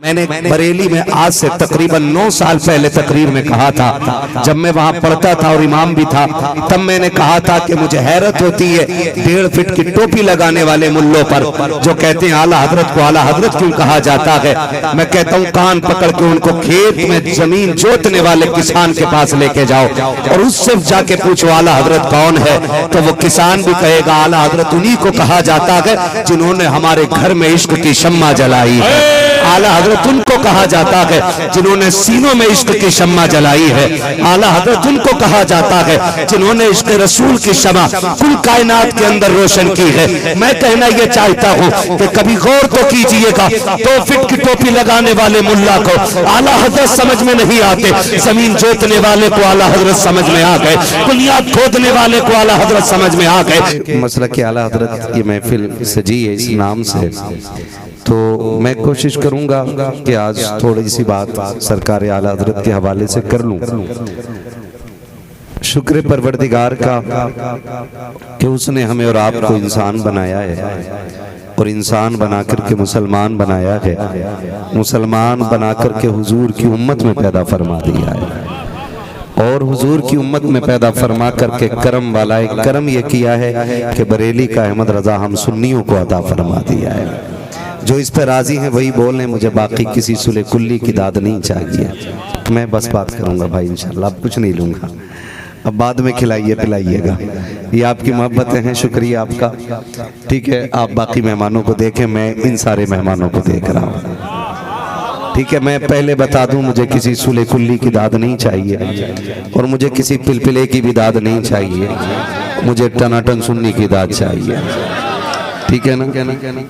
میں نے بریلی میں آج سے تقریباً 9 سال پہلے تقریر میں کہا تھا، جب میں وہاں پڑھتا تھا اور امام بھی تھا، تب میں نے کہا تھا کہ مجھے حیرت ہوتی ہے 1.5 فٹ کی ٹوپی لگانے والے ملوں پر جو کہتے ہیں اعلیٰ حضرت کو اعلیٰ حضرت کیوں کہا جاتا ہے۔ میں کہتا ہوں کان پکڑ کے ان کو کھیت میں زمین جوتنے والے کسان کے پاس لے کے جاؤ اور اس سے جا کے پوچھو اعلیٰ حضرت کون ہے، تو وہ کسان بھی کہے گا اعلیٰ حضرت انہی کو کہا جاتا ہے جنہوں نے ہمارے گھر میں عشق کی شمع جلائی ہے۔ اعلیٰ حضرت ان کو کہا جاتا ہے جنہوں نے سینوں میں عشق کی شمع جلائی ہے۔ اعلیٰ حضرت ان کو کہا جاتا ہے جنہوں نے عشق رسول کی شمع کل کائنات کے اندر روشن کی ہے۔ میں کہنا یہ چاہتا ہوں کہ کبھی غور تو کیجئے گا 2 فٹ کی ٹوپی لگانے والے ملا کو اعلیٰ حضرت سمجھ میں نہیں آتے، زمین جوتنے والے کو اعلیٰ حضرت سمجھ میں آ گئے، بنیاد کھودنے والے کو اعلیٰ حضرت سمجھ میں آ گئے۔ مسئلہ کہ اعلیٰ حضرت یہ محفل سجی ہے اس نام سے، تو میں کوشش کروں گا کہ آج تھوڑی سی بات سرکار اعلیٰ حضرت کے حوالے سے کر لوں۔ شکر پروردگار کا کہ اس نے ہمیں اور آپ کو انسان بنایا ہے اور انسان بنا کر کے مسلمان بنایا ہے، مسلمان بنا کر کے حضور کی امت میں پیدا فرما دیا ہے، اور حضور کی امت میں پیدا فرما کر کے کرم والا ایک کرم یہ کیا ہے کہ بریلی کا احمد رضا ہم سنیوں کو عطا فرما دیا ہے۔ جو اس پہ راضی ہیں وہی بول لیں، مجھے باقی کسی سلے کلی کی داد نہیں چاہیے۔ میں بس بات کروں گا بھائی انشاءاللہ، اب کچھ نہیں لوں گا، اب بعد میں کھلائیے پلائیے گا، یہ آپ کی محبتیں ہیں، شکریہ آپ کا، ٹھیک ہے۔ آپ باقی مہمانوں کو دیکھیں، میں ان سارے مہمانوں کو دیکھ رہا ہوں، ٹھیک ہے۔ میں پہلے بتا دوں مجھے کسی سلے کلی کی داد نہیں چاہیے اور مجھے کسی پلپلے کی بھی داد نہیں چاہیے، مجھے ٹناٹن سنی کی داد چاہیے، ٹھیک ہے نا۔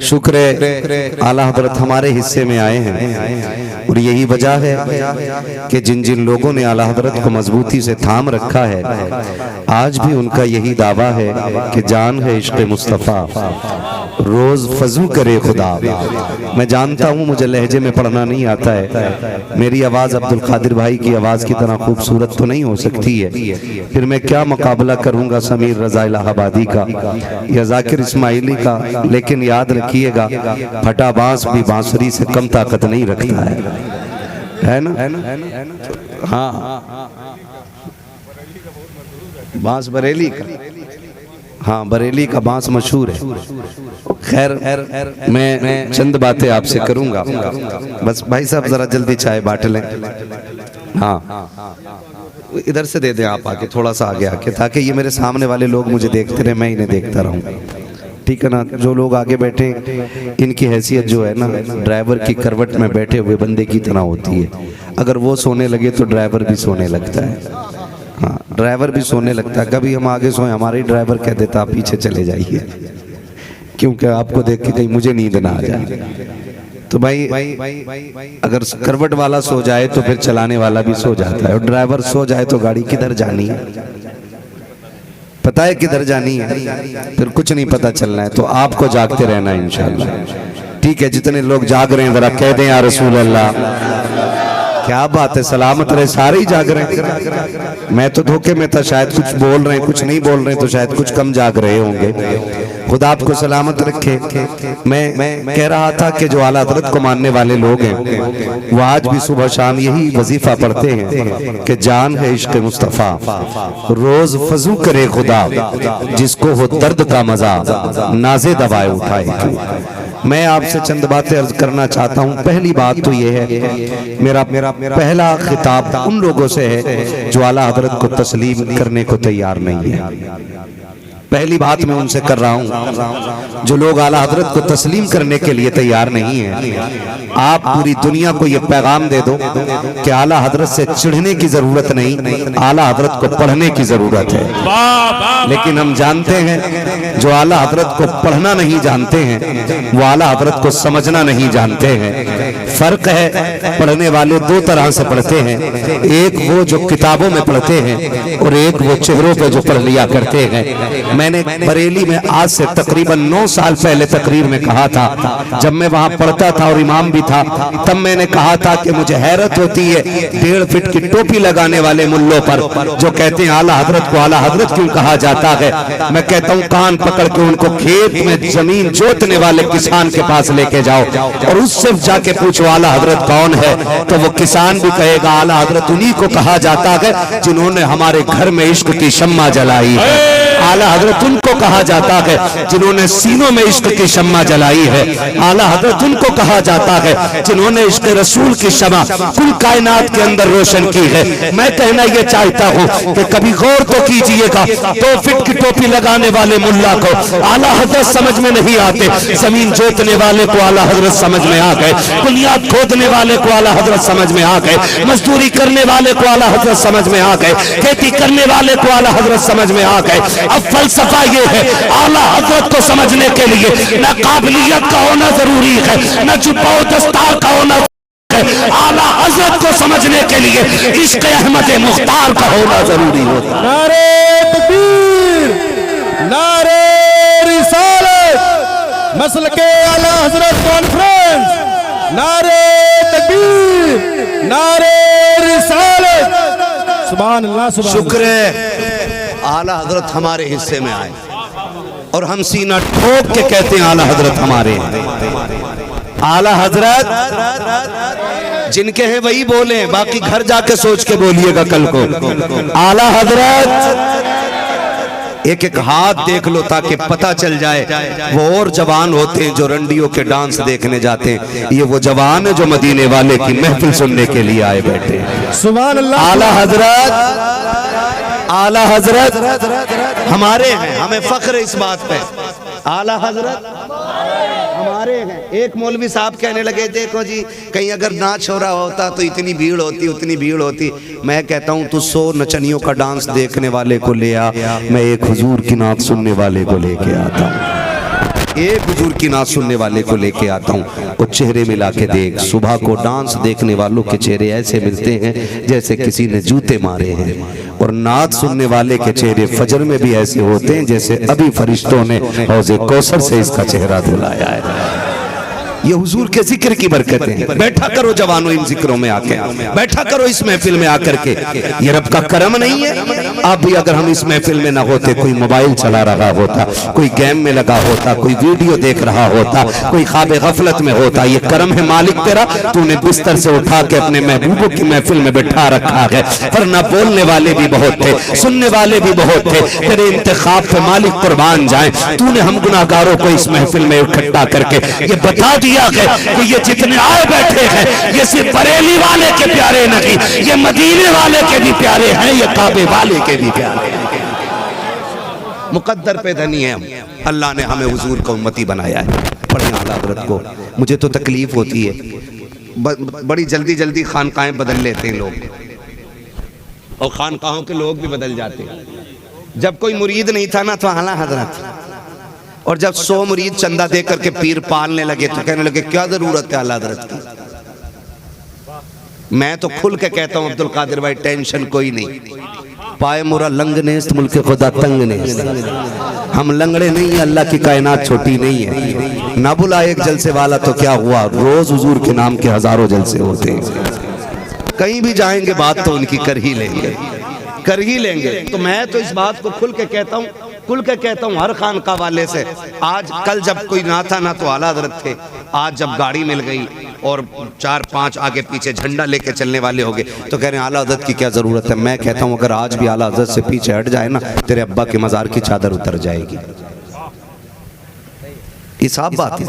شکر ہے اعلیٰ حضرت ہمارے حصے میں آئے ہیں اور یہی وجہ ہے کہ جن جن لوگوں نے اعلیٰ حضرت کو مضبوطی سے تھام رکھا ہے، آج بھی ان کا یہی دعویٰ ہے کہ جان ہے عشق مصطفیٰ روز فضو کرے خدا۔ میں جانتا ہوں مجھے لہجے میں پڑھنا نہیں آتا ہے، میری آواز عبدالقادر بھائی کی آواز کی طرح خوبصورت تو نہیں ہو سکتی ہے، پھر میں کیا مقابلہ کروں گا سمیر رضا الہ آبادی کا یا ذاکر اسماعیلی کا، لیکن یاد رکھیے گا پھٹا بانس بھی بانسری سے کم طاقت نہیں رکھتا ہے نا۔ ہاں بانس بریلی کا، ہاں بریلی کا بانس مشہور ہے۔ خیر میں چند باتیں آپ سے کروں گا، بس بھائی صاحب ذرا جلدی چائے بانٹ لیں، ہاں ادھر سے دے دیں آپ آگے، تھوڑا سا آگے آکے، تاکہ یہ میرے سامنے والے لوگ مجھے دیکھتے رہے، میں انہیں دیکھتا رہوں، ٹھیک ہے نا۔ جو لوگ آگے بیٹھے ان کی حیثیت جو ہے نا ڈرائیور کی کروٹ میں بیٹھے ہوئے بندے کی طرح ہوتی ہے، اگر وہ سونے لگے تو ڈرائیور بھی سونے لگتا ہے، ہاں ڈرائیور بھی سونے لگتا ہے۔ کبھی ہم آگے سوئیں ہماری ڈرائیور کہہ دیتا آپ پیچھے چلے جائیے، کیونکہ آپ کو دیکھ کے کہیں مجھے نیند نہ آ جائے۔ تو بھائی اگر کروٹ والا سو جائے تو پھر چلانے والا بھی سو جاتا ہے، اور ڈرائیور سو جائے تو گاڑی کدھر جانی ہے، پتہ ہے کدھر جانی ہے، پھر کچھ نہیں پتہ چلنا ہے۔ تو آپ کو جاگتے رہنا ہے انشاءاللہ، ٹھیک ہے۔ جتنے لوگ جاگ رہے ہیں ذرا کہہ دیں یا رسول اللہ، کیا بات ہے، سلامت رہے، سارے ہی جاگ رہے ہیں۔ میں تو دھوکے میں تھا، شاید کچھ بول رہے ہیں کچھ نہیں بول رہے ہیں، تو شاید کچھ کم جاگ رہے ہوں گے، خدا آپ کو سلامت رکھے۔ میں کہہ رہا تھا کہ جو اعلیٰ حضرت کو ماننے والے لوگ ہیں وہ آج بھی صبح شام یہی وظیفہ پڑھتے ہیں کہ جان ہے عشق مصطفیٰ روز فضو کرے خدا، جس کو ہو درد کا مزہ نازے دوائے اٹھائے۔ میں آپ سے چند باتیں عرض کرنا چاہتا ہوں۔ پہلی بات تو یہ ہے کہ میرا پہلا خطاب ان لوگوں سے ہے جو اعلیٰ حضرت کو تسلیم کرنے کو تیار نہیں ہے۔ پہلی بات میں ان سے کر رہا ہوں جو لوگ اعلیٰ حضرت کو تسلیم کرنے کے لیے تیار نہیں ہیں، آپ پوری دنیا کو یہ پیغام دے دو کہ اعلیٰ حضرت سے چڑھنے کی ضرورت نہیں، اعلیٰ حضرت کو پڑھنے کی ضرورت ہے۔ لیکن ہم جانتے ہیں جو اعلیٰ حضرت کو پڑھنا نہیں جانتے ہیں وہ اعلیٰ حضرت کو سمجھنا نہیں جانتے ہیں۔ فرق ہے، پڑھنے والے دو طرح سے پڑھتے ہیں، ایک وہ جو کتابوں میں پڑھتے ہیں اور ایک وہ چہروں پہ جو پڑھ لیا کرتے ہیں۔ میں نے بریلی میں آج سے تقریباً 9 سال پہلے تقریر میں کہا تھا، جب میں وہاں پڑھتا تھا اور امام بھی تھا، تب میں نے کہا تھا کہ مجھے حیرت ہوتی ہے 1.5 فٹ کی ٹوپی لگانے والے ملوں پر جو کہتے ہیں اعلیٰ حضرت کو اعلیٰ حضرت کیوں کہا جاتا ہے۔ میں کہتا ہوں کان پکڑ کے ان کو کھیت میں زمین جوتنے والے کسان کے پاس لے کے جاؤ اور اس سے جا کے پوچھو اعلیٰ حضرت کون ہے، تو وہ کسان بھی کہے گا اعلیٰ حضرت انہی کو کہا جاتا ہے جنہوں نے ہمارے گھر میں عشق کی شمع جلائی ہے۔ اعلیٰ حضرت ان کو کہا جاتا ہے جنہوں نے سینوں میں عشق کی شمع جلائی ہے۔ اعلیٰ حضرت ان کو کہا جاتا ہے جنہوں نے عشق رسول کی شمع کل کائنات کے اندر روشن کی ہے۔ میں کہنا یہ چاہتا ہوں کہ کبھی غور تو کیجئے گا 2 فٹ کی ٹوپی لگانے والے ملا کو اعلیٰ حضرت سمجھ میں نہیں آتے، زمین جوتنے والے کو اعلیٰ حضرت سمجھ میں آ گئے، بنیاد کھودنے والے کو اعلیٰ حضرت سمجھ میں آ گئے، مزدوری کرنے والے کو اعلیٰ حضرت سمجھ میں آ گئے، کھیتی کرنے والے کو اعلیٰ حضرت سمجھ میں آ گئے۔ اب فلسفہ یہ ہے اعلیٰ حضرت کو سمجھنے کے لیے نہ قابلیت کا ہونا ضروری ہے، نہ جبہ و دستار کا ہونا ضروری ہے، اعلیٰ حضرت کو سمجھنے کے لیے عشق احمد مختار کا ہونا ضروری ہوتا ہے۔ نعرہ تکبیر، نعرہ رسالت، مسلک اعلیٰ حضرت کانفرنس، نعرہ تکبیر، نعرہ رسالت، سبحان اللہ سبحان اللہ۔ شکر ہے اعلیٰ حضرت ہمارے حصے میں آئے اور ہم سینہ ٹھوک کے کہتے ہیں اعلیٰ حضرت ہمارے ہیں۔ اعلیٰ حضرت جن کے ہیں وہی بولیں، باقی گھر جا کے سوچ کے بولیے گا کل کو۔ اعلیٰ حضرت ایک ایک ہاتھ دیکھ لو تاکہ پتہ چل جائے وہ اور جوان ہوتے ہیں جو رنڈیوں کے ڈانس دیکھنے جاتے ہیں، یہ وہ جوان ہیں جو مدینے والے کی محفل سننے کے لیے آئے بیٹھے ہیں۔ سبحان اللہ۔ اعلیٰ حضرت اعلیٰ حضرت ہمارے ہیں، ہمیں فخر ہے اس بات پہ، اعلیٰ حضرت ہمارے ہیں۔ ایک مولوی صاحب کہنے لگے دیکھو جی کہیں اگر ناچ ہو رہا ہوتا تو اتنی بھیڑ ہوتی اتنی بھیڑ ہوتی۔ میں کہتا ہوں تو 100 نچنیوں کا ڈانس دیکھنے والے کو لے آ، میں ایک حضور کی نعت سننے والے کو لے کے آتا ہوں، ایک حضور کی نعت سننے والے کو لے کے آتا ہوں۔ وہ چہرے ملا کے دیکھ، صبح کو ڈانس دیکھنے والوں کے چہرے ایسے ملتے ہیں جیسے کسی نے جوتے مارے ہیں، اور نعت سننے والے کے چہرے فجر میں بھی ایسے ہوتے ہیں جیسے ابھی فرشتوں نے حوض کوثر سے اس کا چہرہ دھلایا ہے۔ یہ حضور کے ذکر کی برکتیں ہیں۔ بیٹھا کرو جوانوں ان ذکروں میں آ کے، بیٹھا کرو اس محفل میں آ کر کے، یہ رب کا کرم نہیں ہے؟ اب بھی اگر ہم اس محفل میں نہ ہوتے، کوئی موبائل چلا رہا ہوتا، کوئی گیم میں لگا ہوتا، کوئی ویڈیو دیکھ رہا ہوتا، کوئی خواب غفلت میں ہوتا، یہ کرم ہے مالک تیرا، تو نے بستر سے اٹھا کے اپنے محبوبوں کی محفل میں بٹھا رکھا ہے۔ ورنہ بولنے والے بھی بہت تھے، سننے والے بھی بہت تھے، تیرے انتخاب پہ مالک قربان جائیں۔ تو نے ہم گناہگاروں کو اس محفل میں اکٹھا کر کے یہ بتا دیا کہ یہ جتنے آئے بیٹھے ہیں یہ صرف بریلی والے کے پیارے نہیں، یہ مدینے والے کے بھی پیارے ہیں، یہ کعبے والے کے بھی پیارے ہیں۔ مقدر پہ دھنی ہے ہم، اللہ نے ہمیں حضور کا امتی بنایا ہے۔ پڑھیں اعلیٰ حضرت کو۔ مجھے تو تکلیف ہوتی ہے، بڑی جلدی جلدی خانقاہیں بدل لیتے ہیں لوگ، اور خانقاہوں کے لوگ بھی بدل جاتے ہیں۔ جب کوئی مرید نہیں تھا نا تو اعلیٰ حضرت، اور جب 100 مرید چندہ دے کر کے پیر پالنے لگے تو کہنے لگے کیا ضرورت ہے اعلیٰ حضرت کی۔ میں تو کھل کے کہتا ہوں عبدالقادر بھائی ٹینشن کوئی نہیں، پائے مورا لنگ نیست ملک خدا تنگ نیست، ہم لنگڑے نہیں ہیں، اللہ کی کائنات چھوٹی نہیں ہے۔ نہ بلا ایک جلسے والا تو کیا ہوا، روز حضور کے نام کے ہزاروں جلسے ہوتے ہیں، کہیں بھی جائیں گے بات تو ان کی کر ہی لیں گے، کر ہی لیں گے۔ تو میں تو اس بات کو کھل کے کہتا ہوں ہر خانقاہ والے سے۔ آج کل جب کوئی نہ تھا نہ تو اعلیٰ حضرت تھے، آج جب گاڑی مل گئی اور 4-5 آگے پیچھے جھنڈا لے کے چلنے والے ہو گئے تو کہہ رہے ہیں اعلیٰ حضرت کی کیا ضرورت ہے۔ میں کہتا ہوں اگر آج بھی اعلیٰ حضرت سے پیچھے ہٹ جائے نا تیرے ابا کے مزار کی چادر اتر جائے گی، یہ صاف بات ہے۔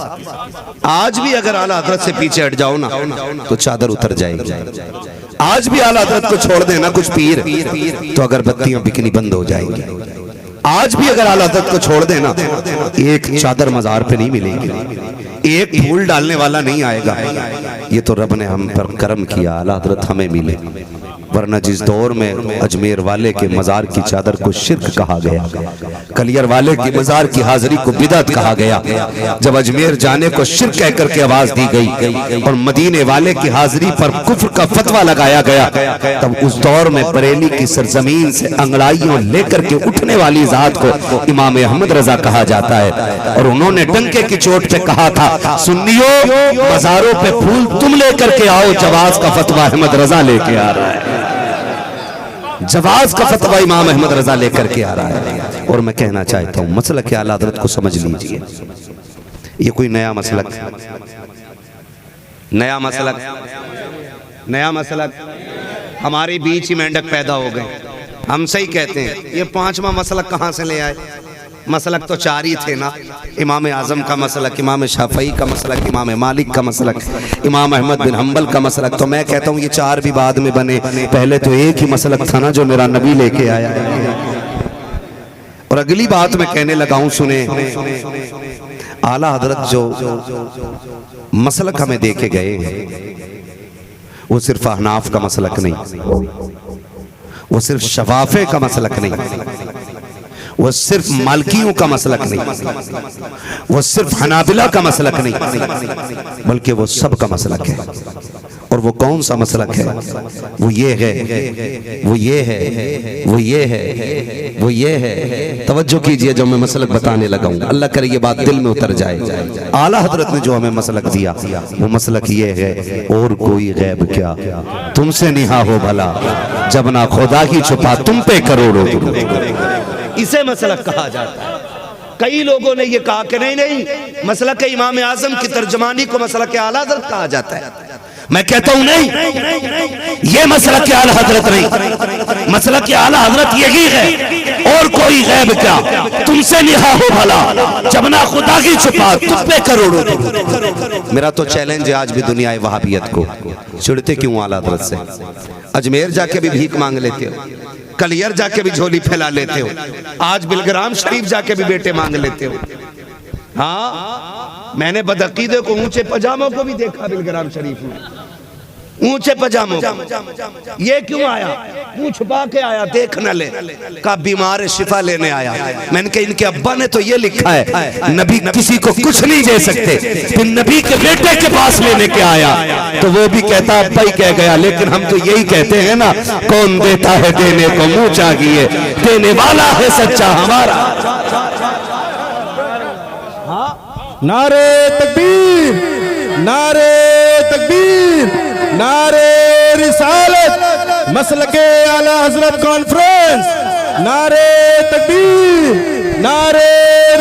آج بھی اگر اعلیٰ حضرت سے پیچھے ہٹ جاؤ نا تو چادر اتر جائے گی۔ آج بھی اعلیٰ حضرت کو چھوڑ دینا کچھ پیر تو اگربتیاں بکنی بند ہو جائیں گی۔ آج بھی اگر اعلیٰ حضرت کو چھوڑ دینا ایک چادر مزار پہ نہیں ملے گی، ایک پھول ڈالنے والا نہیں آئے گا۔ یہ تو رب نے ہم پر کرم کیا، اعلیٰ حضرت ہمیں ملے۔ ورنہ جس دور میں اجمیر والے کے مزار کی چادر کو شرک کہا گیا، کلیئر والے کی مزار کی حاضری کو بدعت کہا گیا، جب اجمیر جانے کو شرک کہہ کر کے آواز دی گئی اور مدینے والے کی حاضری پر کفر کا فتویٰ لگایا گیا، تب اس دور میں بریلی کی سرزمین سے انگڑائیوں لے کر کے اٹھنے والی ذات کو امام احمد رضا کہا جاتا ہے، اور انہوں نے ڈنکے کی چوٹ پہ کہا تھا سنیو مزاروں پہ پھول تم لے کر کے آؤ، جواز کا فتویٰ احمد رضا لے کے آ رہا ہے، جواز کا فتویٰ امام احمد رضا لے کر کے آ رہا ہے۔ اور میں کہنا چاہتا ہوں مسلک اعلیٰ حضرت کو سمجھ لیجئے، یہ کوئی نیا مسلک ہمارے بیچ ہی مینڈک پیدا ہو گئے، ہم صحیح کہتے ہیں، یہ پانچواں مسلک کہاں سے لے آئے؟ مسلک تو چار ہی تھے نا، امام اعظم کا مسلک، امام شافعی کا مسلک، امام مالک کا مسلک، امام احمد بن حنبل کا مسلک، تو میں کہتا ہوں یہ چار بھی بعد میں بنے، پہلے تو ایک ہی مسلک تھا نا جو میرا نبی لے کے آیا۔ اور اگلی بات میں کہنے لگا ہوں سنیں، اعلیٰ حضرت جو مسلک ہمیں دے کے گئے ہیں وہ صرف احناف کا مسلک نہیں، وہ صرف شفافے کا مسلک نہیں، وہ صرف مالکیوں کا مسلک نہیں، وہ صرف حنابلہ کا مسلک نہیں، بلکہ وہ سب کا مسلک ہے۔ اور وہ کون سا مسلک ہے؟ وہ یہ ہے، وہ یہ ہے، وہ یہ ہے، وہ یہ ہے۔ توجہ کیجئے جو میں مسلک بتانے لگا ہوں، اللہ کرے یہ بات دل میں اتر جائے۔ اعلیٰ حضرت نے جو ہمیں مسلک دیا وہ مسلک یہ ہے، اور کوئی غیب کیا تم سے نہا ہو بھلا، جب نہ خدا ہی چھپا تم پہ کروڑوں درود۔ اسے مسلک کہا جاتا ہے۔ کئی لوگوں نے یہ کہا کہ نہیں مسلک امام اعظم کی ترجمانی کو مسلک اعلیٰ حضرت کہا جاتا ہے، میں کہتا ہوں نہیں، یہ مسلک اعلیٰ حضرت نہیں، مسلک اعلیٰ حضرت یہی ہے، اور کوئی غیب کیا تم سے نہا ہو بھلا، جب نہ خدا کی چھپا تم پہ کروڑوں درود۔ میرا تو چیلنج ہے آج بھی دنیا وہابیت کو، چڑھتے کیوں اعلیٰ حضرت سے؟ اجمیر جا کے بھی بھیک مانگ لیتے ہو، کلیئر جا کے بھی جھولی پھیلا لیتے ہو، آج بلگرام شریف جا کے بھی بیٹے مانگ لیتے ہو۔ ہاں میں نے بدعقیدے کو اونچے پجاموں کو بھی دیکھا بلگرام شریف میں، اونچے پجاموں کو۔ یہ کیوں آیا؟ منہ چھپا کے آیا، دیکھ نہ لے، کہا بیمار شفا لینے آیا۔ میں نے کہا ان کے ابا نے تو یہ لکھا ہے نبی کسی کو کچھ نہیں دے سکتے، پھر نبی کے بیٹے کے پاس لینے کے آیا تو وہ بھی کہتا ابا ہی کہہ گیا، لیکن ہم تو یہی کہتے ہیں نا، کون دیتا ہے دینے کو منہ چاہیے، دینے والا ہے سچا ہمارا۔ نعرہ تکبیر، نعرہ تکبیر، نعرہ رسالت، مسلک اعلیٰ حضرت کانفرنس، نعرہ تکبیر، نعرہ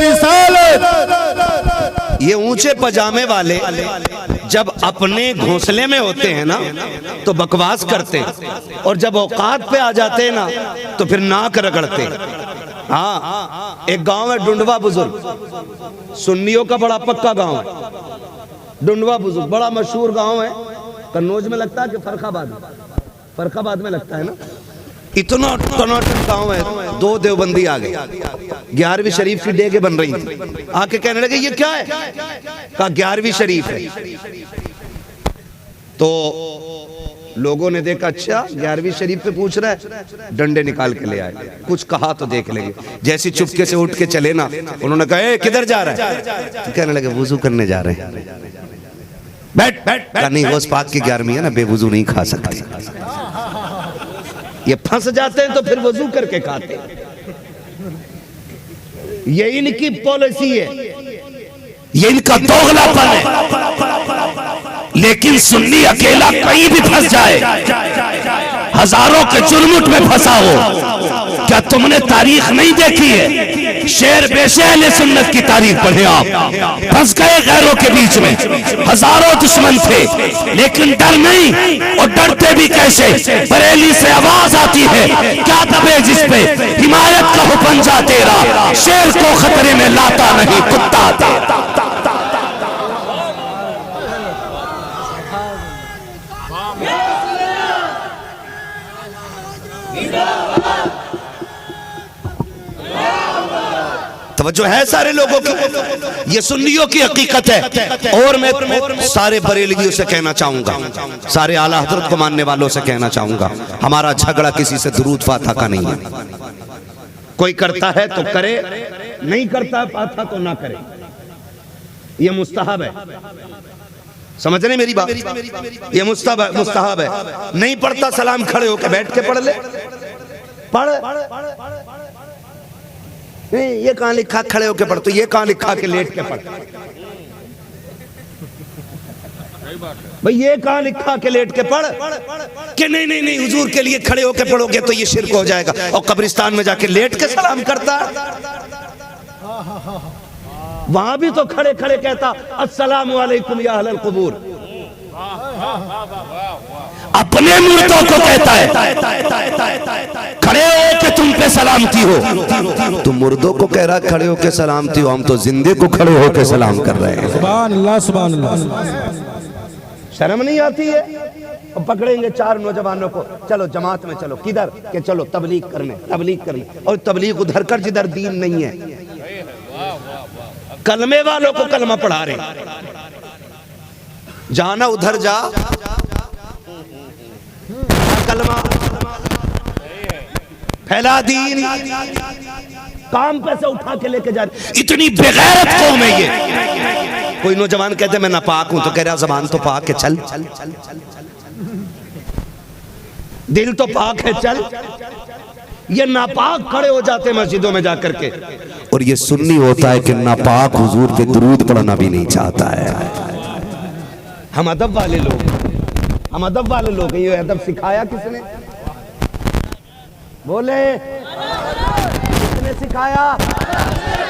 رسالت۔ یہ اونچے پجامے والے جب اپنے گھونسلے میں ہوتے ہیں نا تو بکواس کرتے، اور جب اوقات پہ آ جاتے ہیں نا تو پھر ناک رگڑتے۔ ہاں ایک گاؤں ہے ڈنڈوا بزرگ، سنیوں کا بڑا پکا گاؤں ہے ڈنڈوا بزرگ، بڑا مشہور گاؤں ہے، کنوج میں لگتا ہے کہ فرخ آباد میں لگتا ہے نا، اتنا ٹناٹن گاؤں ہے۔ دو دیوبندی آ گئے، 11ویں شریف کی ڈیگیں بن رہی تھی، آ کے کہنے لگے یہ کیا ہے؟ کہا 11ویں شریف ہے۔ تو لوگوں نے دیکھا اچھا 11ویں شریف پہ پوچھ رہا ہے، ڈنڈے نکال کے لے آئے، کچھ کہا تو دیکھ لیں گے، جیسی چپکے سے اٹھ کے چلے نا، انہوں نے کہا اے کدھر جا رہا ہے؟ کہنے لگے وضو کرنے جا رہے ہیں۔ بیٹھ کہا نہیں غوث پاک کی 11ویں ہے نا، بے وضو نہیں کھا سکتے۔ یہ پھنس جاتے ہیں تو پھر وضو کر کے کھاتے، یہ ان کی پالیسی ہے، یہ ان کا دوغلا پن ہے۔ لیکن سنی اکیلا کہیں بھی پھنس جائے، ہزاروں کے چرمٹ میں پھنسا ہو، کیا تم نے تاریخ نہیں دیکھی ہے؟ شیر بیش اہل سنت کی تاریخ پڑھیں آپ، پھنس گئے غیروں کے بیچ میں، ہزاروں دشمن تھے لیکن ڈر نہیں، اور ڈرتے بھی کیسے؟ بریلی سے آواز آتی ہے کیا دبے جس پہ حمایت کا حکم جا تیرا، شیر کو خطرے میں لاتا نہیں کتا تیرا۔ توجہ ہے سارے لوگوں کی؟ یہ سنیوں کی حقیقت ہے۔ اور میں سارے بریلویوں سے کہنا چاہوں گا، سارے اعلیٰ حضرت کو ماننے والوں سے کہنا چاہوں گا، ہمارا جھگڑا کسی سے درود فاتحہ کا نہیں ہے۔ کوئی کرتا ہے تو کرے، نہیں کرتا ہے فاتحہ تو نہ کرے، یہ مستحب ہے۔ سمجھ رہے میری بات؟ یہ مستحب ہے۔ نہیں پڑھتا سلام کھڑے ہو کے بیٹھ کے پڑھ لے، پڑھ۔ نہیں یہ کہاں لکھا کھڑے ہو کے پڑھ، تو یہ کہاں لکھا کہ لیٹ کے پڑھ؟ بھئی یہ کہاں لکھا کہ لیٹ کے پڑھ؟ کہ نہیں حضور کے لیے کھڑے ہو کے پڑھو گے تو یہ شرک ہو جائے گا، اور قبرستان میں جا کے لیٹ کے سلام کرتا ہے۔ وہاں بھی تو کھڑے کھڑے کہتا السلام علیکم یا اہل القبور، اپنے مردوں کو کہتا ہے کھڑے ہو کے تم پہ سلامتی ہو۔ تم مردوں کو کہہ رہا کھڑے ہو کے سلامتی ہو، ہم تو زندے کو کھڑے ہو کے سلام کر رہے ہیں۔ سبحان اللہ سبحان اللہ۔ شرم نہیں آتی ہے؟ اور پکڑیں گے 4 نوجوانوں کو، چلو جماعت میں چلو، کدھر کہ چلو تبلیغ کرنے، اور تبلیغ ادھر کر جدھر دین نہیں ہے۔ کلمے والوں کو کلمہ پڑھا رہے، جانا ادھر جا، کلمہ پھیلا دین، کام پیسے اٹھا کے لے کے جا رہے۔ اتنی بغیرت قوم ہے یہ۔ کوئی نوجوان کہتے میں ناپاک ہوں تو کہہ رہا زبان تو پاک ہے، چل دل تو پاک ہے، چل۔ یہ ناپاک کھڑے ہو جاتے ہیں مسجدوں میں جا کر کے، اور یہ سنی ہوتا ہے کہ ناپاک حضور پہ درود پڑھنا بھی نہیں چاہتا ہے۔ ہم ادب والے لوگ ہیں، یہ ادب سکھایا کس نے؟ بولے کس نے سکھایا؟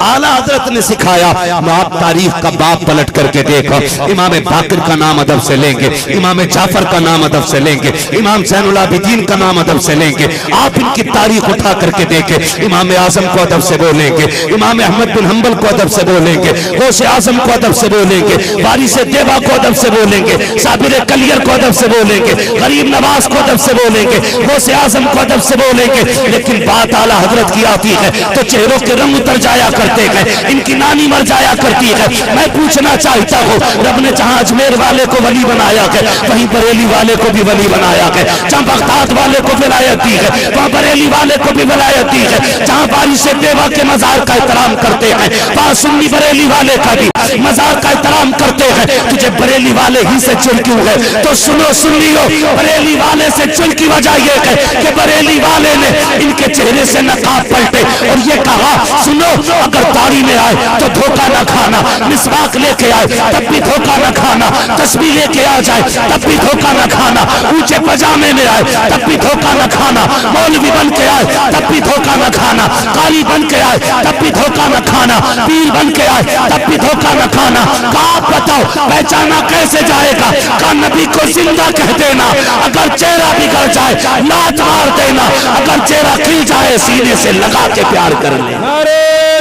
اعلیٰ حضرت نے سکھایا۔ آپ تاریخ کا باب پلٹ کر کے دیکھو، امام باقر کا نام ادب سے لیں گے، امام جعفر کا نام ادب سے لیں گے، امام زین العابدین کا نام ادب سے لیں گے۔ آپ ان کی تاریخ اٹھا کر کے دیکھیں، امام اعظم کو ادب سے بولیں گے، امام احمد بن حنبل کو ادب سے بولیں گے، غوث اعظم کو ادب سے بولیں گے، وارث دیوا کو ادب سے بولیں گے، صابر کلیر کو ادب سے بولیں گے، غریب نواز کو ادب سے بولیں گے، غوث اعظم کو ادب سے بولیں گے۔ لیکن بات اعلیٰ حضرت کی آتی ہے تو چہروں کے رنگ اتر جایا کرتے ہیں، ان کی نانی مر جایا کرتی ہے۔ میں پوچھنا چاہتا ہوں، رب نے جہاں اجمیر والے کو ولی بنایا ہے وہیں بریلی والے کو بھی ولی بنایا ہے، جہاں بغداد والے کو ولایت دی ہے وہاں بریلی والے کو بھی ولایت دی ہے، جہاں وارث دیوا کے مزار کا احترام کرتے ہیں وہاں سنی بریلی والے کا بھی مزار کا احترام کرتے ہیں۔ تجھے بریلی والے ہی سے چل کیوں ہے؟ تو سنو سنیو، بریلی والے سے چل کی وجہ یہ ہے کہ بریلی والے نے ان کے چہرے سے نقاب پلٹے اور یہ کہا سنو اگر داڑھی میں آئے تو دھوکہ نہ کھانا، مسواک لے کے آئے تب بھی دھوکہ نہ کھانا، تسبیح لے کے آ جائے تب بھی دھوکہ نہ کھانا، اونچے پجامے میں آئے تب بھی دھوکہ نہ کھانا، مولوی بن کے آئے تب بھی دھوکہ نہ کھانا، قاری بن کے آئے تب بھی دھوکہ نہ کھانا، پیر بن کے آئے تب بھی دھوکہ نہ کھانا۔ کہا بتاؤ پہچانا کیسے جائے گا؟ کہا نبی کو زندہ کہہ دینا، اگر چہرہ بگڑ جائے لات مار دینا، اگر چہرہ کھل جائے سینے سے لگا کے پیار کر لے۔ نعرہ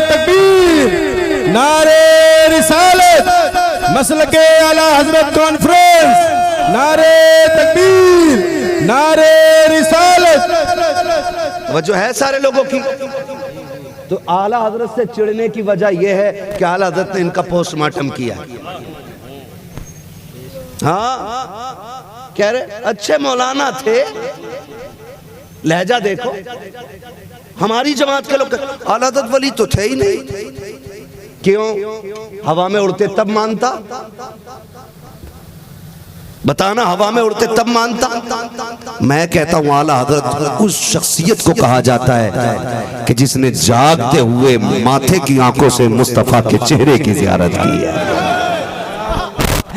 تکبیر، نعرہ رسالت، مسلک اعلیٰ حضرت کانفرنس، نعرہ تکبیر، نعرہ رسالت۔ توجہ ہے سارے لوگوں کی؟ تو اعلیٰ حضرت سے چڑھنے کی وجہ یہ ہے کہ اعلیٰ حضرت نے ان کا پوسٹ مارٹم کیا۔ ہاں کہہ رہے اچھے مولانا تھے، لہجہ دیکھو، ہماری جماعت کے لوگ اعلیٰ حضرت ولی تو تھے ہی نہیں، کیوں؟ ہوا میں اڑتے تب مانتا، بتانا ہوا میں اڑتے تب مانتا۔ میں کہتا ہوں اعلیٰ حضرت اس شخصیت کو کہا جاتا ہے کہ جس نے جاگتے ہوئے ماتھے کی آنکھوں سے مصطفیٰ کے چہرے کی زیارت کی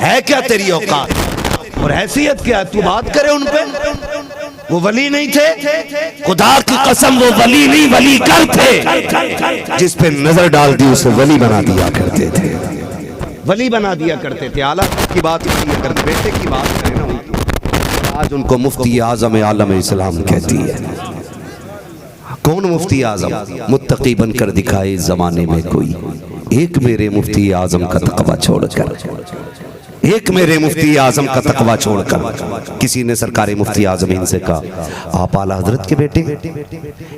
ہے کیا تیری اوقات اور حیثیت کیا ہے؟ تو بات کرے ان پہ، وہ ولی نہیں تھے، خدا کی قسم وہ ولی نہیں ولی کر تھے، جس پہ نظر ڈال دی اسے ولی بنا دیا کرتے تھے، ولی بنا دیا کرتے تھے۔ اعلیٰ کی بات نہیں کرتے، بیٹے کی بات کریں نا ان کی۔ آج ان کو مفتی اعظم عالم اسلام کہتی ہے۔ کون مفتی اعظم؟ متقی بن کر دکھائے اس زمانے میں کوئی، ایک میرے مفتی اعظم کا تقوی چھوڑ کر، ایک میرے مفتی اعظم کا تقوی چھوڑ کر۔ کسی نے سرکار مفتی اعظمین سے کہا آپ اعلیٰ حضرت کے بیٹے؟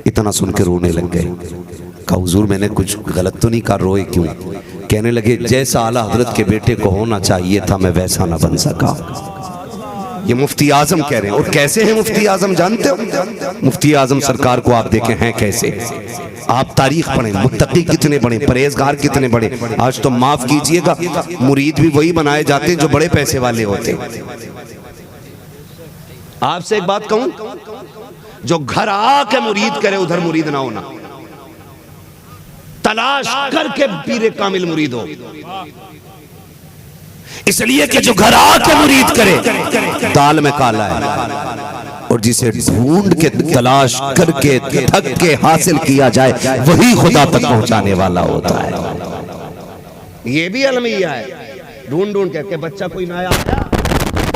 اتنا سن کے رونے لگ گئے۔ کہا حضور میں نے کچھ غلط تو نہیں کہا، روئے کیوں؟ کہنے لگے جیسا اعلیٰ حضرت کے بیٹے کو ہونا چاہیے تھا میں ویسا نہ بن سکا۔ یہ مفتی اعظم کہہ رہے ہیں۔ اور کیسے ہیں مفتی اعظم جانتے ہو؟ مفتی اعظم سرکار کو آپ دیکھیں ہیں کیسے، آپ تاریخ پڑھیں، متقی کتنے بڑے، پرہیزگار کتنے بڑے۔ آج تو معاف کیجئے گا مرید بھی وہی بنائے جاتے ہیں جو بڑے پیسے والے ہوتے ہیں۔ آپ سے ایک بات کہوں، جو گھر آ کے مرید کرے ادھر مرید نہ ہونا، تلاش کر کے پیر کامل مرید ہو۔ اس لیے کہ جو گھر آ کے مرید کرے دال میں کالا ہے، اور جسے ڈھونڈ کے تلاش کر کے تھک کے حاصل کیا جائے وہی خدا تک پہنچانے والا ہوتا ہے۔ یہ بھی المیہ ہے، ڈھونڈ ڈھونڈ کے کہ بچہ کوئی نیا آیا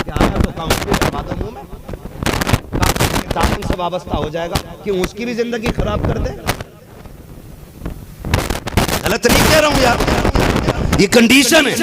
کیا آیا تو کام کروا دو منہ میں، دامن سے وابستہ ہو جائے گا کہ اس کی بھی زندگی خراب کر دے۔ غلط نہیں کہہ رہا ہوں یار، یہ کنڈیشن ہے۔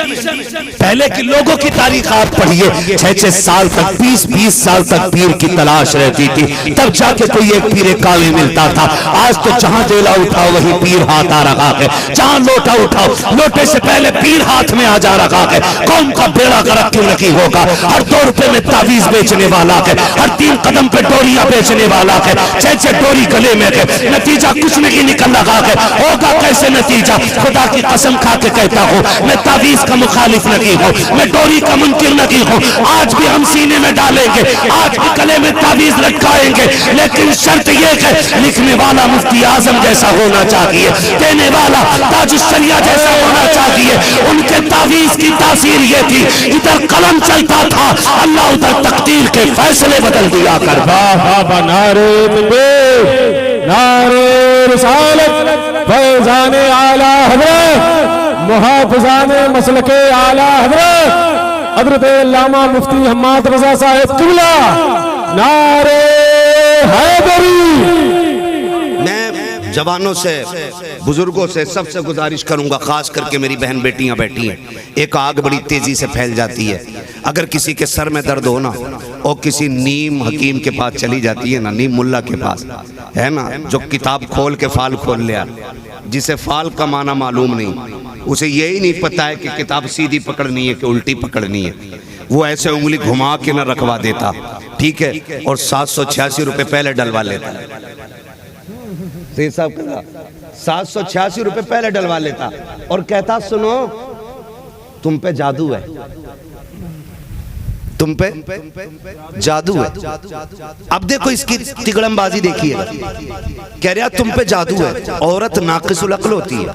پہلے کے لوگوں کی تاریخ آپ پڑھیے، 6-6 سال تک 20-20 سال تک پیر کی تلاش رہتی تھی، تب جا کے کوئی ایک پیر کامل ملتا تھا۔ آج تو جہاں ڈیلا اٹھاؤ وہی پیر ہاتھ آ رہا ہے، جہاں لوٹا اٹھاؤ لوٹے سے پہلے پیر ہاتھ میں آ جا رہا ہے۔ قوم کا بیڑا غرق کیوں نہیں ہوگا؟ ہر 2 روپے میں تعویذ بیچنے والا ہے، ہر 3 قدم پہ ڈوریاں بیچنے والا ہے، 6 ڈوری گلے میں ہے، نتیجہ کچھ نہیں نکل رہا ہے۔ ہوگا کیسے نتیجہ؟ خدا کی قسم کھا کے کہتا ہوں میں تعویذ کا مخالف نہیں ہوں، میں ڈوری کا منکر نہیں ہوں۔ آج بھی ہم سینے میں ڈالیں گے، آج بھی گلے میں تعویذ لٹکائیں گے، لیکن شرط یہ ہے لکھنے والا مفتی اعظم جیسا ہونا چاہیے، دینے والا تاج الشریعہ جیسا ہونا چاہیے۔ ان کے تعویذ کی تاثیر یہ تھی، ادھر قلم چلتا تھا اللہ ادھر تقدیر کے فیصلے بدل دیا کرتا۔ نعرہ تکبیر، نعرہ رسالت، فیضان اعلیٰ حضرت، محافظان مسلک اعلیٰ حضرت حضرت علامہ مفتی حماد رضا صاحب قبلہ، نعرہ حیدری۔ میں جوانوں سے بزرگوں سے سب سے گزارش کروں گا، خاص کر کے میری بہن بیٹیاں بیٹھی ہیں، ایک آگ بڑی تیزی سے پھیل جاتی ہے۔ اگر کسی کے سر میں درد ہونا اور کسی نیم حکیم کے پاس چلی جاتی ہے نا، نیم ملا کے پاس ہے نا، جو کتاب کھول کے فال کھول لیا، جسے فال کا معنی معلوم نہیں، اسے یہی نہیں پتا ہے کہ کتاب سیدھی پکڑنی ہے کہ الٹی پکڑنی ہے، وہ ایسے انگلی گھما کے نہ رکھوا دیتا، ٹھیک ہے، اور 786 روپے پہلے ڈلوا لیتا۔ صاحب کہا 786 روپے پہلے ڈلوا لیتا اور کہتا سنو تم پہ جادو ہے، تم پہ جادو ہے۔ اب دیکھو اس کی تگڑم بازی دیکھیے، کہہ رہا تم پہ جادو ہے۔ عورت ناقص العقل ہوتی ہے،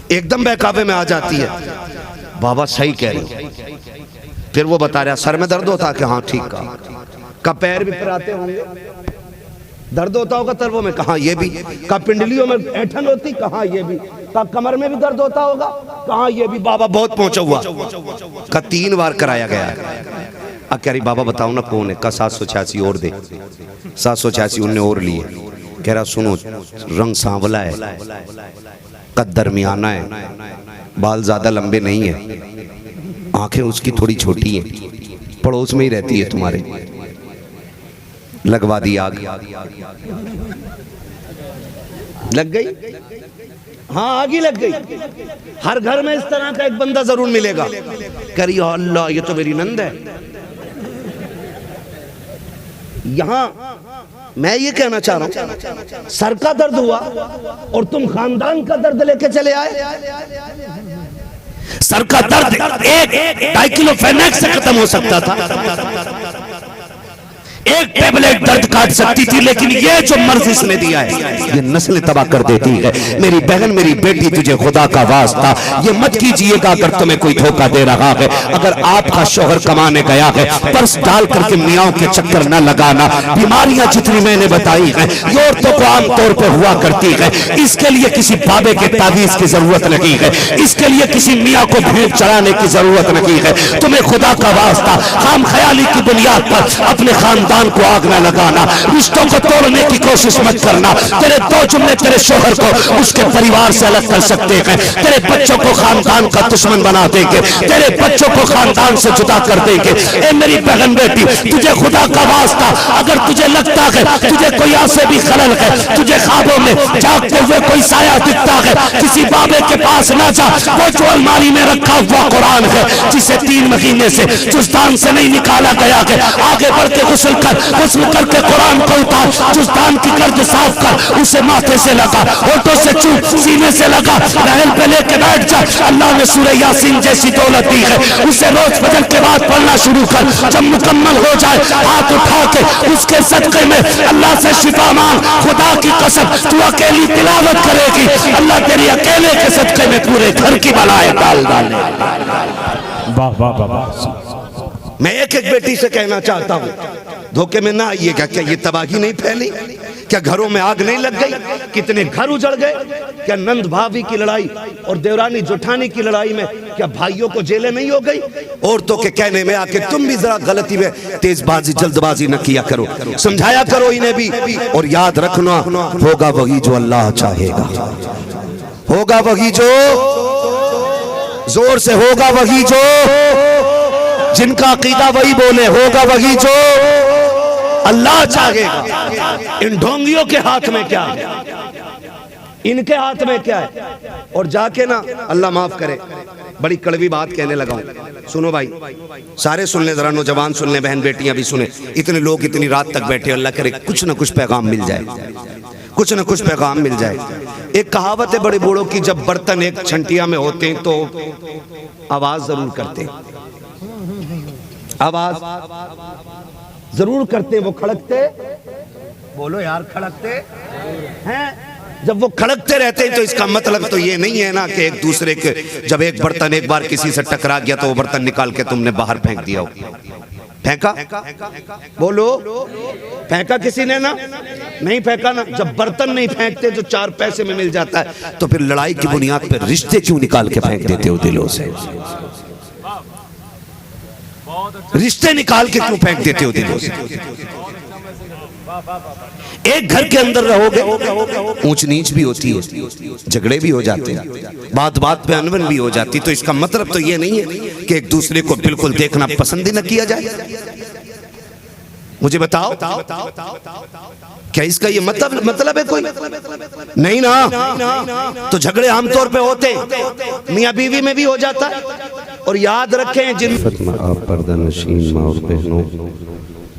ایک دم بہکاوے میں آ جاتی ہے، بابا صحیح کہہ رہے، پھر وہ بتا رہا سر میں درد ہوتا کہ ہاں ٹھیک کا پیر بھی پھراتے ہوں گے، درد ہوتا ہوگا تلووں میں، کہاں یہ بھی، کہا پنڈلیوں میں ایٹھن ہوتی، کہاں یہ بھی، کہا کمر میں بھی درد ہوتا ہوگا، کہاں یہ بھی، بابا بہت پہنچا ہوا، کہا 3 بار کرایا گیا ہے۔ اب کہہ رہی بابا بتاؤ نا کون ہے؟ کہا 786 اور دے، 786 انہیں اور لیے۔ کہہ رہا سنو رنگ سانولا ہے، قد درمیانہ ہے، بال زیادہ لمبے نہیں ہیں، آنکھیں اس کی تھوڑی چھوٹی ہیں، پڑوس میں ہی رہتی ہے تمہارے، لگوا دی آگ، لگ گئی، ہاں آگ ہی لگ گئی۔ ہر گھر میں اس طرح کا ایک بندہ ضرور ملے گا، کہہ رہی اللہ یہ تو میری نند ہے۔ یہاں میں یہ کہنا چاہ رہا ہوں سر کا درد ہوا اور تم خاندان کا درد لے کے چلے آئے۔ سر کا درد 1-2 کلو فینیکس سے ختم ہو سکتا تھا، ایک ٹیبلٹ درد کاٹ سکتی تھی، لیکن یہ جو مرض اس نے دیا ہے یہ نسل تباہ کر دیتی ہے۔ میری بہن میری بیٹی تجھے خدا کا واسطہ یہ مت کیجئے گا اگر تمہیں کوئی دھوکہ دے رہا ہے، اگر آپ کا شوہر کمانے گیا ہے پرس ڈال کر کے میاں کے چکر نہ لگانا۔ بیماریاں جتنی میں نے بتائی ہیں یہ عورتوں کو عام طور پہ ہوا کرتی ہے، اس کے لیے کسی بابے کے تعویذ کی ضرورت نہیں ہے، اس کے لیے کسی میاں کو بھیڑ چڑھانے کی ضرورت نہیں ہے۔ تمہیں خدا کا واسطہ خام خیالی کی بنیاد پر اپنے خاندان خاندان کو آگ نہ لگانا، رشتوں کو توڑنے کی کوشش مت کرنا. تیرے دو جملے تیرے شوہر کو اس کے پریوار سے الگ کر سکتے ہیں، تیرے بچوں کو خاندان کا دشمن بنا دیں گے، تیرے بچوں کو خاندان سے جدا کر دیں گے. اے میری بہن بیٹی، تجھے خدا کا واسطہ اگر تجھے لگتا ہے تجھے کوئی آسے بھی خلل ہے، تجھے خوابوں میں جاگتے ہوئے کوئی سایہ دکھتا ہے، کسی بابے کے پاس نہ جا. وہ جو الماری میں رکھا ہوا قرآن ہے جسے 3 مہینے سے جزدان سے نہیں نکالا گیا ہے، آگے بڑھ کے غسل کر کے قرآن کو اتار، جزدان کی گرد صاف کر، اسے ماتھے سے لگا، ہونٹوں سے چوم، سینے سے لگا، رحم پہ لے کے بیٹھ جا. اللہ نے سورہ یاسین جیسی دولت دی ہے، اسے روز فجر کے بعد پڑھنا شروع کر. جب مکمل ہو جائے ہاتھ اٹھا کے اس کے صدقے میں اللہ سے شفا مانگ. خدا کی قسم تو اکیلی تلاوت کرے گی، اللہ تیری اکیلے کے صدقے میں پورے گھر کی بلائیں ڈال ڈالے. واہ واہ واہ واہ. میں ایک ایک بیٹی سے کہنا چاہتا ہوں، دھوکے میں نہ آئیے گا. کیا یہ تباہی نہیں پھیلی؟ کیا گھروں میں آگ نہیں لگ گئی؟ کتنے گھر اجڑ گئے؟ کیا نند بھابھی کی لڑائی اور دیورانی جٹھانی کی لڑائی میں کیا بھائیوں کو جیلیں نہیں ہو گئی؟ عورتوں کے کہنے میں آ کے تم بھی ذرا غلطی میں تیز بازی جلد بازی نہ کیا کرو، سمجھایا کرو انہیں بھی. اور یاد رکھنا، ہوگا وہی جو اللہ چاہے گا، ہوگا وہی جو، زور سے ہوگا وہی جو، جن کا عقیدہ وہی بولے، ہوگا وہی جو اللہ چاہے گا. ان ڈھونگیوں کے ہاتھ میں کیا ہے؟ ان کے ہاتھ میں کیا ہے؟ اور جا کے نا، اللہ معاف کرے، بڑی کڑوی بات کہنے لگا ہوں. سنو بھائی، سارے سن لیں، ذرا نوجوان سن لیں، بہن بیٹیاں بھی سنیں. اتنے لوگ اتنی رات تک بیٹھے، اللہ کرے کچھ نہ کچھ پیغام مل جائے، کچھ نہ کچھ پیغام مل جائے. ایک کہاوت ہے بڑے بوڑھوں کی، جب برتن ایک چھنٹیا میں ہوتے ہیں تو آواز ضرور کرتے ہیں، آواز ضرور کرتے. وہ کھڑکتے، بولو یار، کھڑکتے ہیں. جب وہ کھڑکتے رہتے ہیں تو اس کا مطلب تو یہ نہیں ہے نا کہ ایک دوسرے کے، جب ایک برتن ایک بار کسی سے ٹکرا گیا تو وہ برتن نکال کے تم نے باہر پھینک دیا ہو. پھینکا؟ بولو، پھینکا کسی نے نا؟ نہیں پھینکا نا. جب برتن نہیں پھینکتے جو 4 پیسے میں مل جاتا ہے تو پھر لڑائی کی بنیاد پر رشتے کیوں نکال کے پھینک دیتے ہو دلوں سے؟ رشتے نکال کے کیوں پھینک دیتے ہو دلوں سے؟ ایک گھر کے اندر رہو گے، اونچ نیچ بھی ہوتی ہے، جھگڑے بھی ہو جاتے ہیں، بات بات پہ انبن بھی ہو جاتی. تو اس کا مطلب تو یہ نہیں ہے کہ ایک دوسرے کو بالکل دیکھنا پسند ہی نہ کیا جائے. مجھے بتاؤ، کیا اس کا یہ مطلب ہے کوئی؟ نہیں نا. تو جھگڑے عام طور پہ ہوتے ہیں، میاں بیوی میں بھی ہو جاتا ہے. اور یاد رکھیں، جن آپ پردہ نشین ماں اور بہنوں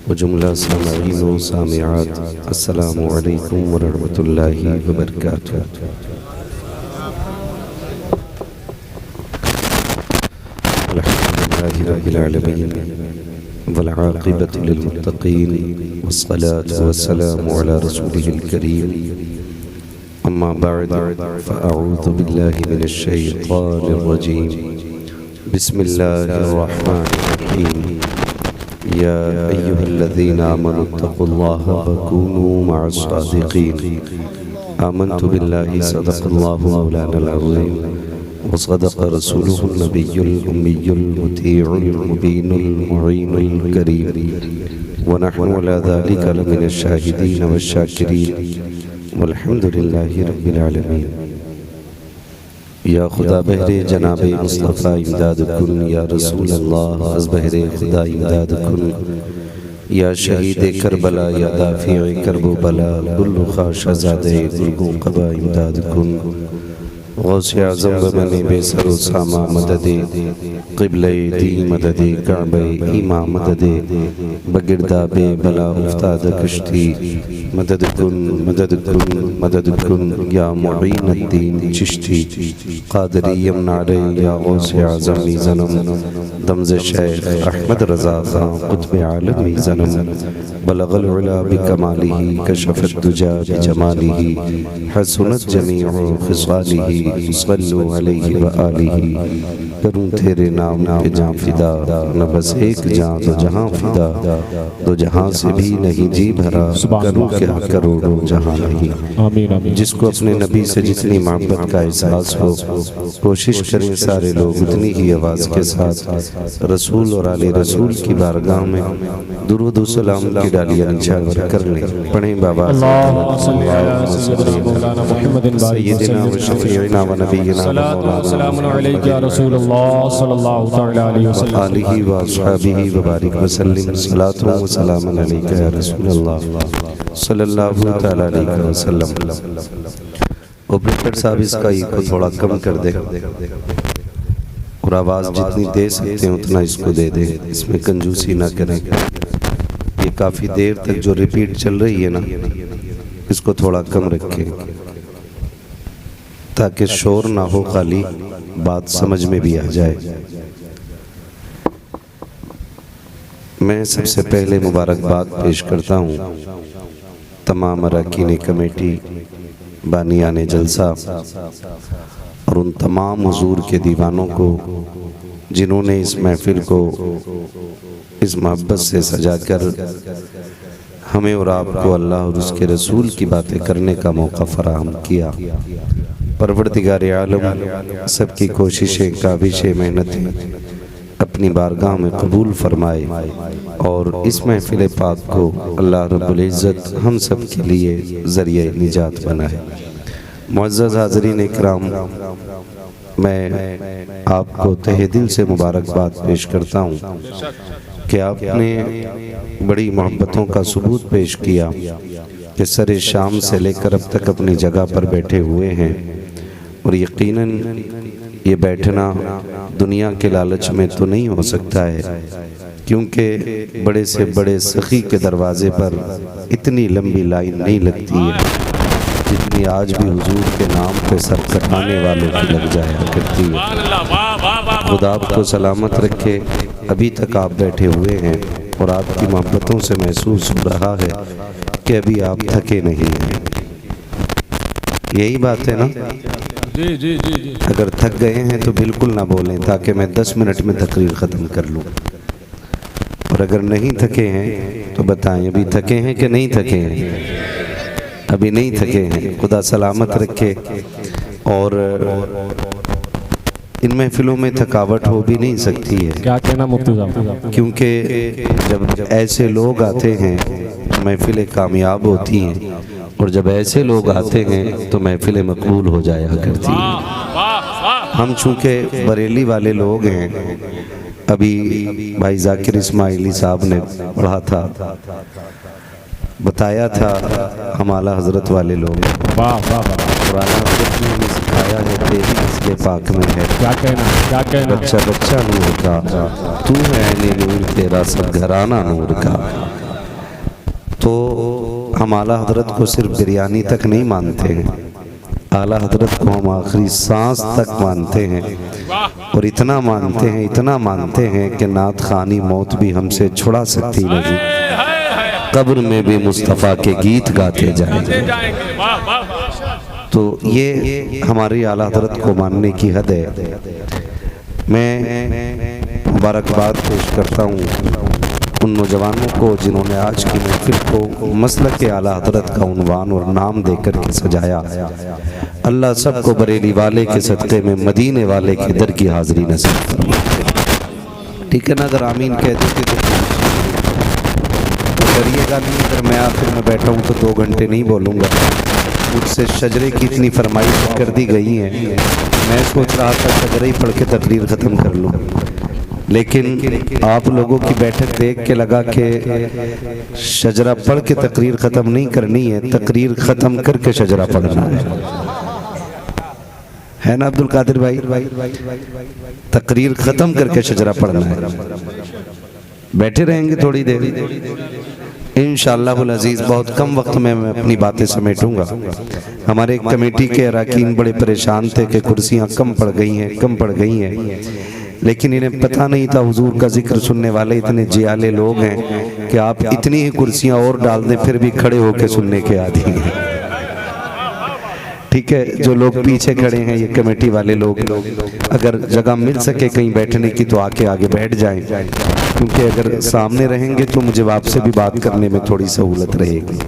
و جملہ سامعین و سامعات، السلام علیکم ورحمۃ اللہ وبرکاتہ. الحمدللہ رب العالمین والعاقبۃ للمتقین والصلاة والسلام علی رسولہ الکریم. اما بعد فاعوذ باللہ من الشیطان الرجیم. بسم اللہ الرحمن الرحیم. یا ایہا الذین آمنوا اتقوا اللہ وکونوا مع الصادقین. آمنت باللہ صدق اللہ مولانا العظیم وصدق رسولہ النبی الأمی المطیع المبین المعین الکریم. ونحن على ذلك لمن الشاہدین والشاکرین والحمد للہ رب العالمین. یا خدا بہر جناب مصطفیٰ امداد کن، یا رسول اللہ از بہر خدا امداد کن، یا شہید کربلا، یا دافع کرب و بلا، گل خاش ازاد گلگوں قبا امداد کن. غوث اعظم بمن بے سر و ساما مدد، قبلہ دی مدد، کعبہ ایما مدد، بگردہ بے بلا افتاد کشتی، مدد کن مدد کن مدد کن یا معین الدین چشتی. قادری یمن علی یا غوث اعظم زنم، دمز شیخ احمد رضا خان قطب عالمی زنم. بلغ العلا بکمالہ، کشف الدجا بجمالہ، حسنت جمیع خصالہ، صلو علیہ وآلہ کروں تیرے نام پہ جان فدا نہ بس ایک جان دو جہاں فدا دو جہاں سے بھی نہیں جی بھرا کروں کیا کروڑوں جہاں نہیں آمین آمین جس کو اپنے نبی سے جتنی محبت کا احساس ہو کوشش کریں سارے لوگ اتنی ہی آواز کے ساتھ رسول اور آل رسول کی بارگاہ میں درود و سلام کی ڈالیاں نچھاور کر لیں پڑھیں بابا اللہم صلی علی سیدنا مولانا محمد سیدنا و شفیعنا و نبینا صلاة و سلام علیک یا رسول اللہ صلی اللہ تعالی علیہ وسلم آلہ و اصحابہ و بارک وسلم صلاة و سلام علیک یا رسول اللہ صلی اللہ تعالی علیہ وسلم اوپریٹر صاحب اس کا کو تھوڑا کم کر دے اور آواز جتنی دے سکتے ہیں اتنا اس کو دے دے اس میں کنجوسی نہ کریں یہ کافی دیر تک جو ریپیٹ چل رہی ہے نا اس کو تھوڑا کم رکھیں تاکہ شور نہ ہو خالی بات سمجھ میں بھی آ جائے میں سب سے پہلے مبارکباد پیش کرتا ہوں تمام اراکین کمیٹی بانیان جلسہ اور ان تمام حضور کے دیوانوں کو جنہوں نے اس محفل کو اس محبت سے سجا کر ہمیں اور آپ کو اللہ اور اس کے رسول کی باتیں کرنے کا موقع فراہم کیا پروردگار عالم سب کی کوششیں کاوشیں محنتیں اپنی بارگاہ میں قبول فرمائے اور اس محفل پاک کو اللہ رب العزت ہم سب کے لیے ذریعہ نجات بنائے معزز حاضرین اکرام میں آپ کو تہہ دل سے مبارکباد پیش کرتا ہوں کہ آپ نے بڑی محبتوں کا ثبوت پیش کیا کہ سر شام سے لے کر اب تک اپنی جگہ پر بیٹھے ہوئے ہیں اور یقیناً یہ بیٹھنا دنیا کے لالچ میں تو نہیں ہو سکتا ہے کیونکہ بڑے سے بڑے سخی کے دروازے پر اتنی لمبی لائن نہیں لگتی ہے جتنی آج بھی حضور کے نام پہ سر کٹانے والوں کی لگ جایا کرتی ہے خدا آپ کو سلامت رکھے ابھی تک آپ بیٹھے ہوئے ہیں اور آپ کی محبتوں سے محسوس ہو رہا ہے کہ ابھی آپ تھکے نہیں ہیں یہی بات ہے نا اگر تھک گئے ہیں تو بالکل نہ بولیں تاکہ میں 10 منٹ میں تقریر ختم کر لوں اور اگر نہیں تھکے ہیں تو بتائیں ابھی تھکے ہیں کہ نہیں تھکے ہیں ابھی نہیں تھکے ہیں خدا سلامت رکھے اور ان محفلوں میں تھکاوٹ ہو بھی نہیں سکتی ہے کیا کہنا مفتی صاحب کیونکہ جب ایسے لوگ آتے ہیں محفلیں کامیاب ہوتی ہیں اور جب ایسے لوگ آتے ہیں تو محفلیں مقبول ہو جایا کرتی ہیں ہم چونکہ بریلی والے لوگ ہیں ابھی بھائی ذاکر اسماعیلی صاحب نے پڑھا تھا بتایا تھا ہم اعلیٰ حضرت والے لوگ قرآن حضرت نے ہمیں سکھایا ہے تیری نسل پاک میں ہے کیا کہنا بچہ بچہ نور کا تو ہے عین نور تیرا سب گھرانہ نور کا تو ہم اعلیٰ حضرت کو صرف بریانی تک نہیں مانتے ہیں اعلیٰ حضرت کو ہم آخری سانس تک مانتے ہیں اور اتنا مانتے ہیں کہ نعت خوانی موت بھی ہم سے چھڑا سکتی نہیں قبر میں بھی مصطفیٰ کے گیت گاتے جائیں گے تو یہ ہماری اعلیٰ حضرت کو ماننے کی حد ہے میں مبارکباد پیش کرتا ہوں ان نوجوانوں کو جنہوں نے آج کی محفل کو مسلک اعلیٰ حضرت کا عنوان اور نام دے کر کے سجایا اللہ سب کو بریلی والے کے صدقے میں مدینے والے کے در کی حاضری نصیب فرمائے ٹھیک ہے نا اگر آمین کہتے تھے تو کریے گا نہیں اگر میں آخر میں بیٹھا ہوں تو 2 گھنٹے نہیں بولوں گا مجھ سے شجرے کی اتنی فرمائش کر دی گئی ہیں میں سوچ رہا تھا شجرے ہی پڑھ کے تقریر ختم کر لوں لیکن آپ لوگوں کی بیٹھک دیکھ کے لگا کہ شجرہ پڑھ کے تقریر ختم نہیں کرنی ہے تقریر ختم کر کے شجرہ پڑھنا ہے نا عبد القادر بھائی تقریر ختم کر کے شجرہ پڑھنا ہے بیٹھے رہیں گے تھوڑی دیر انشاءاللہ العزیز بہت کم وقت میں اپنی باتیں سمیٹوں گا ہمارے کمیٹی کے اراکین بڑے پریشان تھے کہ کرسیاں کم پڑ گئی ہیں لیکن انہیں پتہ نہیں تھا حضور کا ذکر سننے والے اتنے جیالے لوگ ہیں کہ آپ اتنی ہی کرسیاں اور ڈال دیں پھر بھی کھڑے ہو کے سننے کے عادی ہیں ٹھیک ہے، جو لوگ پیچھے کھڑے ہیں یہ کمیٹی والے لوگ، اگر جگہ مل سکے کہیں بیٹھنے کی تو آ کے آگے بیٹھ جائیں، کیونکہ اگر سامنے رہیں گے تو مجھے آپ سے بھی بات کرنے میں تھوڑی سہولت رہے گی۔